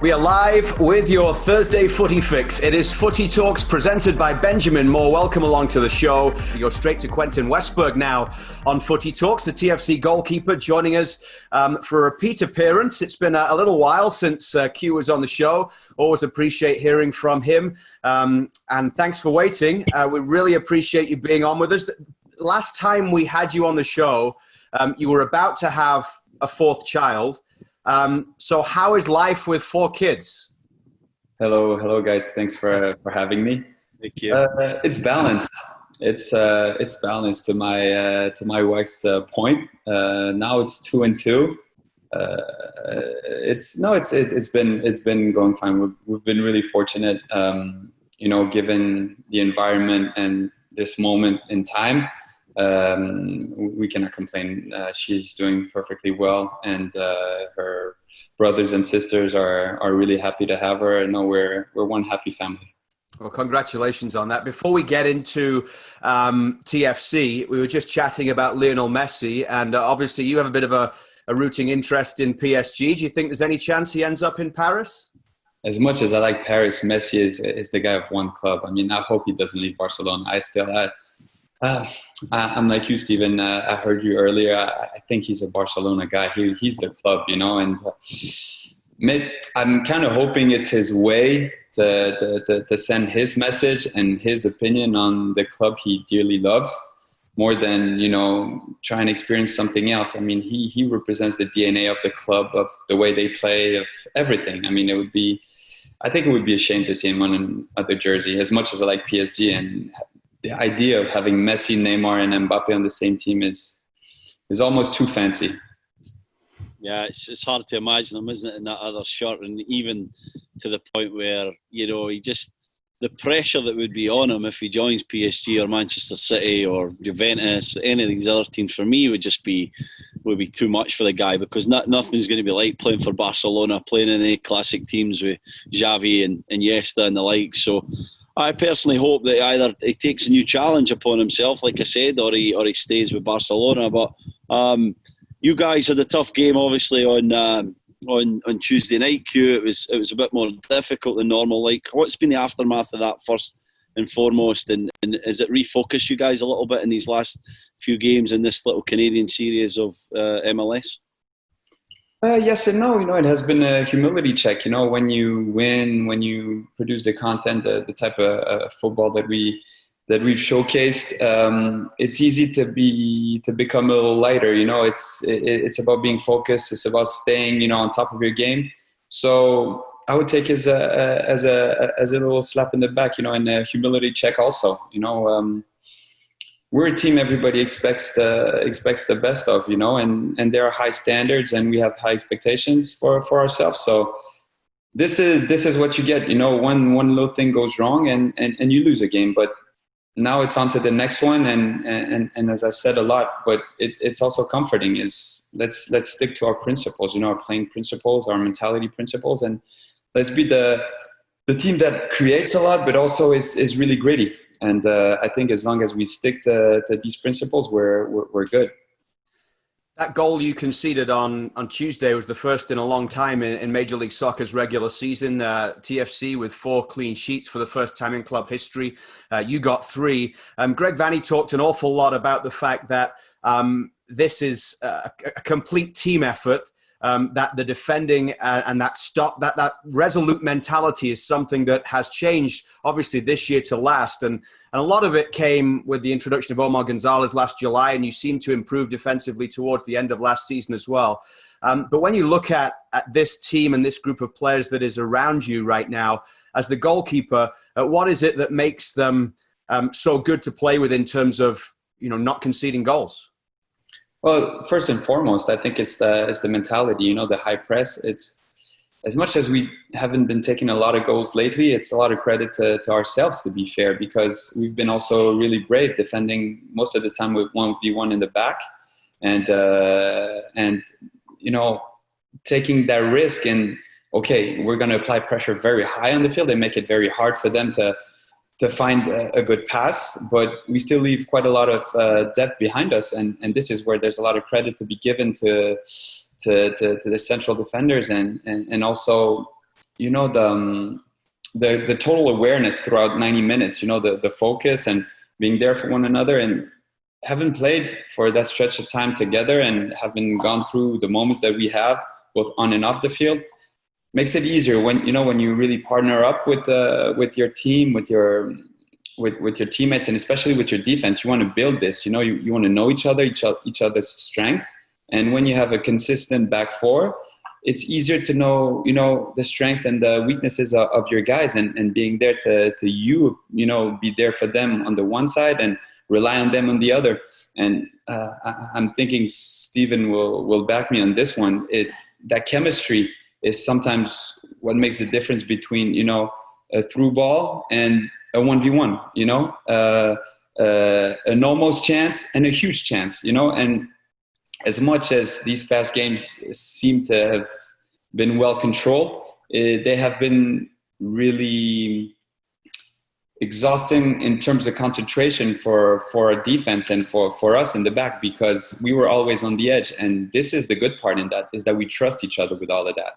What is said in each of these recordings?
We are live with your Thursday Footy Fix. It is Footy Talks presented by Benjamin Moore. Welcome along to the show. You're straight to Quentin Westberg now on Footy Talks, the TFC goalkeeper, joining us for a repeat appearance. It's been a little while since Q was on the show. Always appreciate hearing from him. And thanks for waiting. We really appreciate you being on with us. Last time we had you on the show, you were about to have a fourth child. So how is life with 4 kids? Hello, guys. Thanks for having me. Thank you. It's balanced. It's balanced to my wife's point. Now it's 2 and 2. It's been going fine. We've been really fortunate, given the environment and this moment in time. We cannot complain. She's doing perfectly well, and her brothers and sisters are really happy to have her. No, we're one happy family. Well, congratulations on that. Before we get into TFC, we were just chatting about Lionel Messi, and obviously you have a bit of a rooting interest in PSG. Do you think there's any chance he ends up in Paris? As much as I like Paris, Messi is the guy of one club. I mean, I hope he doesn't leave Barcelona. I'm like you, Steven. I heard you earlier. I think he's a Barcelona guy. He's the club, and I'm kind of hoping it's his way to send his message and his opinion on the club he dearly loves, more than, try and experience something else. I mean, he represents the DNA of the club, of the way they play, of everything. I mean, I think it would be a shame to see him on another jersey, as much as I like PSG, and the idea of having Messi, Neymar, and Mbappe on the same team is almost too fancy. Yeah, it's hard to imagine him, isn't it, in that other shirt, and even to the point where, the pressure that would be on him if he joins PSG or Manchester City or Juventus, any of these other teams, for me would be too much for the guy, because nothing's going to be like playing for Barcelona, playing in any classic teams with Xavi and Iniesta and the like. So I personally hope that either he takes a new challenge upon himself, like I said, or he stays with Barcelona. But you guys had a tough game, obviously, on Tuesday night. Q, it was a bit more difficult than normal. Like, what's been the aftermath of that first and foremost, and has it refocused you guys a little bit in these last few games in this little Canadian series of MLS? Yes and no. It has been a humility check. When you win, when you produce the content, the type of football that we've showcased, it's easy to become a little lighter. It's about being focused. It's about staying, on top of your game. So I would take it as a little slap in the back, and a humility check also. We're a team everybody expects the best of, and there are high standards, and we have high expectations for ourselves. So this is what you get. One little thing goes wrong and you lose a game, but now it's on to the next one. And as I said a lot, but it's also comforting, is let's stick to our principles, our playing principles, our mentality principles, and let's be the team that creates a lot, but also is really gritty. And I think as long as we stick to these principles, we're good. That goal you conceded on Tuesday was the first in a long time in Major League Soccer's regular season. TFC with 4 clean sheets for the first time in club history. You got 3. Greg Vanney talked an awful lot about the fact that this is a complete team effort. That the defending and that resolute mentality is something that has changed, obviously, this year to last. And a lot of it came with the introduction of Omar Gonzalez last July, and you seem to improve defensively towards the end of last season as well. But when you look at this team and this group of players that is around you right now, as the goalkeeper, what is it that makes them so good to play with in terms of, not conceding goals? Well, first and foremost, I think it's the mentality, the high press. It's, as much as we haven't been taking a lot of goals lately, it's a lot of credit to ourselves, to be fair, because we've been also really brave defending most of the time with 1v1 in the back, and taking that risk. And okay, we're going to apply pressure very high on the field and make it very hard for them to find a good pass, but we still leave quite a lot of depth behind us, and this is where there's a lot of credit to be given to the central defenders, and also the total awareness throughout 90 minutes, the focus and being there for one another, and having played for that stretch of time together and having gone through the moments that we have both on and off the field, makes it easier when you really partner up with your team, with your teammates, and especially with your defense. You want to build this, you want to know each other's strength. And when you have a consistent back four, it's easier to know, the strength and the weaknesses of your guys, and being there to be there for them on the one side and rely on them on the other. And I'm thinking Steven will back me on this one. That chemistry is sometimes what makes the difference between, a through ball and a 1v1, an almost chance and a huge chance, and as much as these past games seem to have been well controlled, they have been really exhausting in terms of concentration for our defense and for us in the back, because we were always on the edge. And this is the good part in that, is that we trust each other with all of that.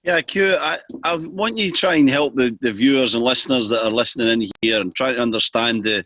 Yeah, Q, I want you to try and help the viewers and listeners that are listening in here and try to understand the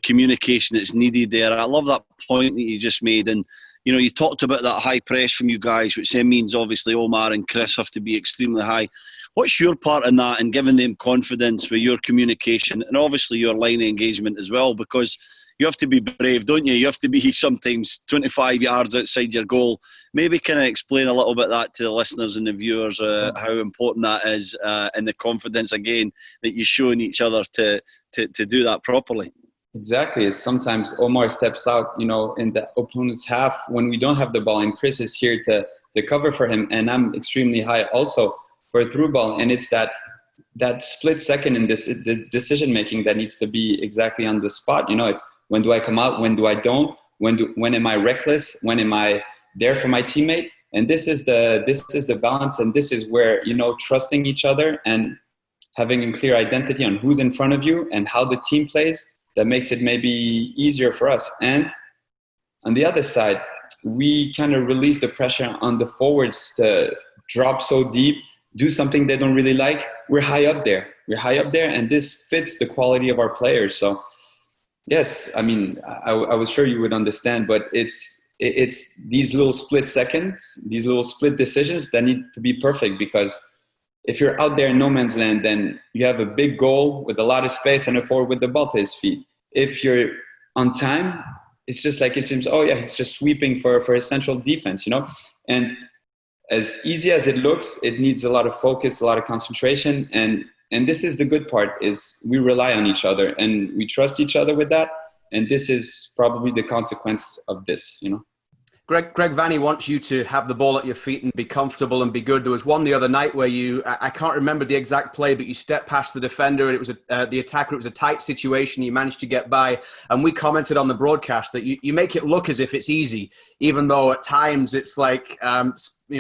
communication that's needed there. I love that point that you just made. And, you talked about that high press from you guys, which then means obviously Omar and Chris have to be extremely high. What's your part in that and giving them confidence with your communication and obviously your line of engagement as well? Because you have to be brave, don't you? You have to be sometimes 25 yards outside your goal. Maybe can I explain a little bit that to the listeners and the viewers, how important that is, and the confidence, again, that you show in each other to do that properly? Exactly. It's sometimes Omar steps out, in the opponent's half when we don't have the ball, and Chris is here to cover for him. And I'm extremely high also for a through ball. And it's that split second in this decision-making that needs to be exactly on the spot. When do I come out? When do I don't? When am I reckless? When am I there for my teammate? And this is the balance. And this is where, trusting each other and having a clear identity on who's in front of you and how the team plays, that makes it maybe easier for us. And on the other side, we kind of release the pressure on the forwards to drop so deep, do something they don't really like. We're high up there, and this fits the quality of our players. So yes, I mean, I was sure you would understand, but it's these little split seconds, these little split decisions that need to be perfect, because if you're out there in no man's land, then you have a big goal with a lot of space and a forward with the ball to his feet. If you're on time, it's just like it seems, oh yeah, he's just sweeping for his central defense, And as easy as it looks, it needs a lot of focus, a lot of concentration. And this is the good part, is we rely on each other and we trust each other with that. And this is probably the consequence of this, Greg Vanny wants you to have the ball at your feet and be comfortable and be good. There was one the other night where I can't remember the exact play, but you stepped past the defender and it was the attacker. It was a tight situation. You managed to get by. And we commented on the broadcast that you make it look as if it's easy, even though at times it's like,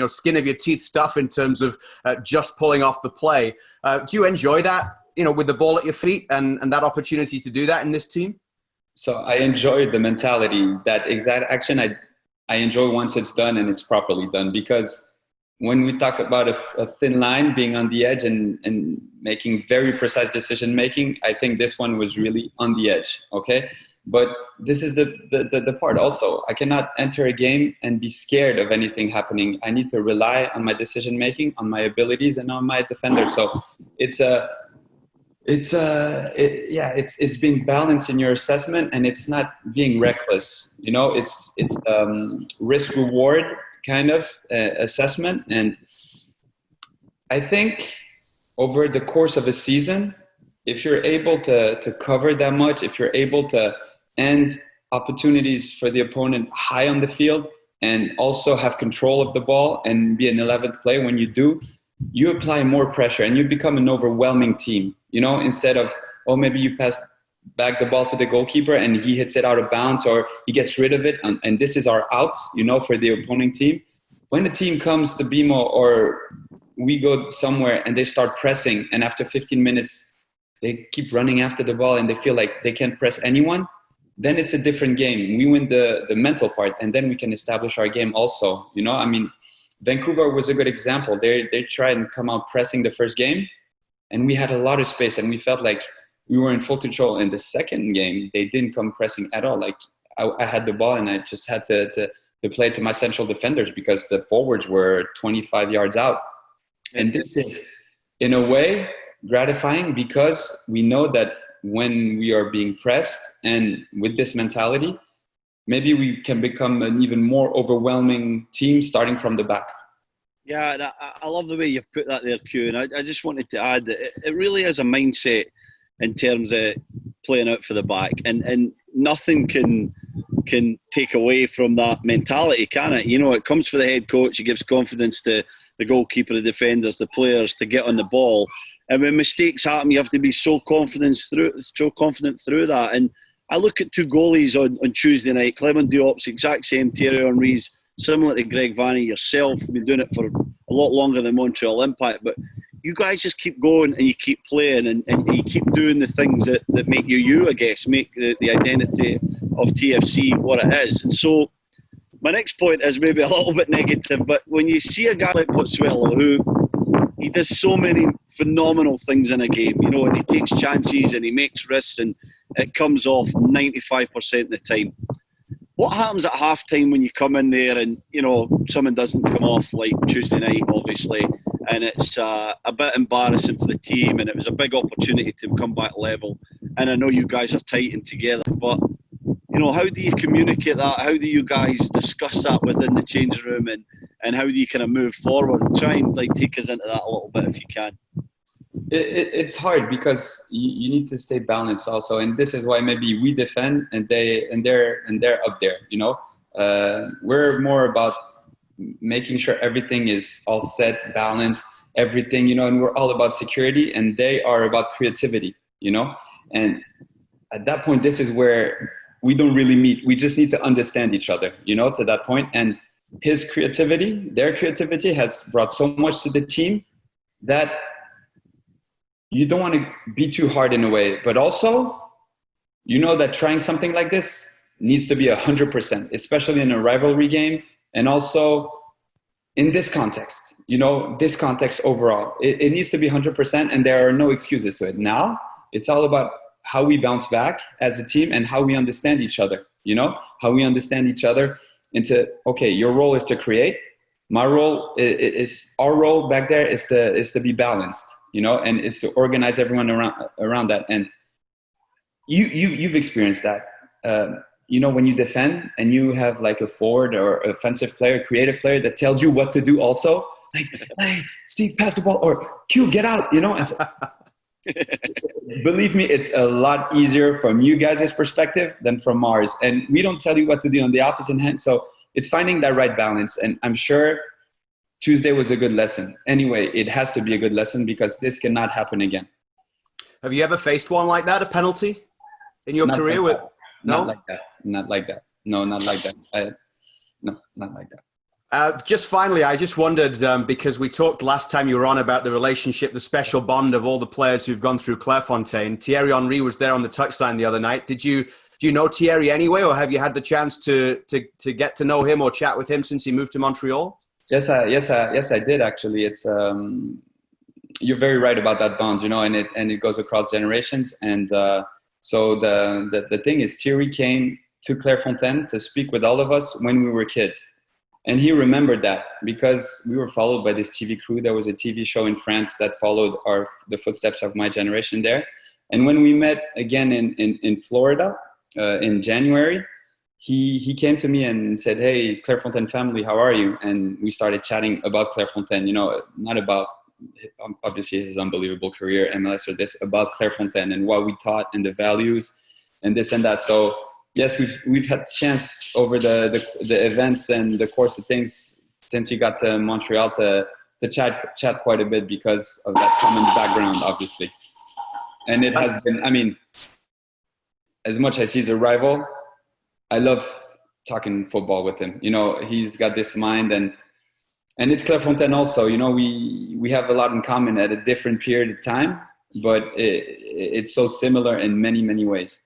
skin of your teeth stuff in terms of just pulling off the play. Do you enjoy that, with the ball at your feet and that opportunity to do that in this team? So I enjoy the mentality, that exact action. I enjoy once it's done and it's properly done, because when we talk about a thin line, being on the edge and making very precise decision making, I think this one was really on the edge. Okay. But this is the part also. I cannot enter a game and be scared of anything happening. I need to rely on my decision making, on my abilities, and on my defender. So it's being balanced in your assessment, and it's not being reckless. It's risk reward kind of assessment. And I think over the course of a season, if you're able to cover that much, if you're able to end opportunities for the opponent high on the field and also have control of the ball and be an 11th player, when you do, you apply more pressure and you become an overwhelming team, instead of, maybe you pass back the ball to the goalkeeper and he hits it out of bounds or he gets rid of it. And this is our out, for the opposing team. When the team comes to BMO or we go somewhere and they start pressing, and after 15 minutes, they keep running after the ball and they feel like they can't press anyone, then it's a different game. We win the mental part, and then we can establish our game also. Vancouver was a good example. They tried and come out pressing the first game, and we had a lot of space, and we felt like we were in full control. In the second game, they didn't come pressing at all. Like I had the ball, and I just had to play to my central defenders because the forwards were 25 yards out. And this is, in a way, gratifying because we know that when we are being pressed and with this mentality, maybe we can become an even more overwhelming team starting from the back. Yeah, and I love the way you've put that there, Q. And I just wanted to add that it really is a mindset in terms of playing out for the back. And nothing can take away from that mentality, can it? You know, it comes for the head coach. It gives confidence to the goalkeeper, the defenders, the players to get on the ball. And when mistakes happen, you have to be so confident through that. And I look at two goalies on Tuesday night. Clement Diop's exact same. Thierry Henry's similar to Greg Vanny, yourself. You've been doing it for a lot longer than Montreal Impact. But you guys just keep going and you keep playing and you keep doing the things that make you, I guess, make the identity of TFC what it is. And so my next point is maybe a little bit negative, but when you see a guy like Pozzuelo who he does so many phenomenal things in a game, you know, and he takes chances and he makes risks and it comes off 95% of the time. What happens at halftime when you come in there and, you know, someone doesn't come off like Tuesday night, obviously, and it's a bit embarrassing for the team and it was a big opportunity to come back level. And I know you guys are tight and together, but, you know, how do you communicate that? How do you guys discuss that within the change room and how do you kind of move forward? Try and like take us into that a little bit if you can. It's hard because you need to stay balanced also, and this is why maybe we defend and they're up there. You know, we're more about making sure everything is all set, balanced, everything. You know, and we're all about security, and they are about creativity. You know, and at that point, this is where we don't really meet. We just need to understand each other. You know, to that point, and his creativity, their creativity, has brought so much to the team that you don't want to be too hard in a way, but also, you know that trying something like this needs to be 100%, especially in a rivalry game. And also in this context, you know, this context overall, it needs to be 100% and there are no excuses to it. Now it's all about how we bounce back as a team and how we understand each other, you know, how we understand each other into, okay, your role is to create. My role our role back there is to be balanced. You know, and it's to organize everyone around that. And you've experienced that. You know, when you defend and you have like a forward or offensive player, creative player that tells you what to do also, like, hey, Steve, pass the ball, or Q, get out, you know. Believe me, it's a lot easier from you guys' perspective than from ours. And we don't tell you what to do on the opposite hand. So it's finding that right balance. And I'm sure Tuesday was a good lesson. Anyway, it has to be a good lesson because this cannot happen again. Have you ever faced one like that, a penalty in your career? No? Not like that. Not like that. No, not like that. No, not like that. Just finally, I just wondered, because we talked last time you were on about the relationship, the special bond of all the players who've gone through Clairefontaine. Thierry Henry was there on the touchline the other night. Do you know Thierry anyway, or have you had the chance to get to know him or chat with him since he moved to Montreal? Yes, I did actually. It's you're very right about that bond, you know, and it goes across generations. And so the thing is, Thierry came to Clairefontaine to speak with all of us when we were kids, and he remembered that because we were followed by this TV crew. There was a TV show in France that followed the footsteps of my generation there. And when we met again in Florida in January, he came to me and said, "Hey, Clairefontaine family, how are you?" And we started chatting about Clairefontaine, you know, not about obviously his unbelievable career, MLS or this, about Clairefontaine and what we taught and the values and this and that. So yes, we've had the chance over the events and the course of things since he got to Montreal to chat quite a bit because of that common background, obviously. And it has been, I mean, as much as he's a rival, I love talking football with him. You know, he's got this mind, and it's Clairefontaine also. You know, we have a lot in common at a different period of time, but it's so similar in many, many ways.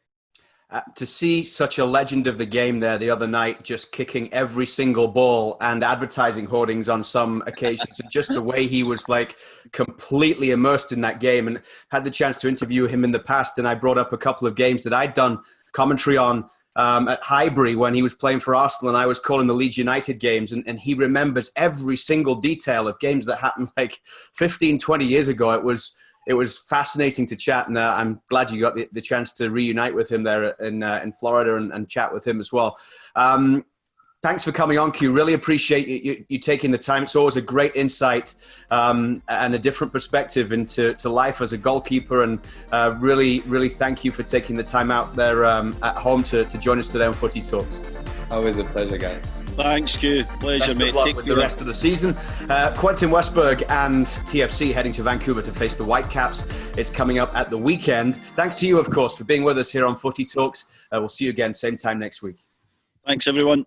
To see such a legend of the game there the other night, just kicking every single ball and advertising hoardings on some occasions, and just the way he was like completely immersed in that game, and had the chance to interview him in the past. And I brought up a couple of games that I'd done commentary on at Highbury when he was playing for Arsenal, and I was calling the Leeds United games, and he remembers every single detail of games that happened like 15, 20 years ago. It was fascinating to chat, and I'm glad you got the chance to reunite with him there in Florida and chat with him as well. Thanks for coming on, Q. Really appreciate you taking the time. It's always a great insight and a different perspective into life as a goalkeeper, and really, really thank you for taking the time out there at home to join us today on Footy Talks. Always a pleasure, guys. Thanks, Q. Pleasure, Best mate. of luck with the rest of the season. Quentin Westberg and TFC heading to Vancouver to face the Whitecaps. It's coming up at the weekend. Thanks to you, of course, for being with us here on Footy Talks. We'll see you again same time next week. Thanks, everyone.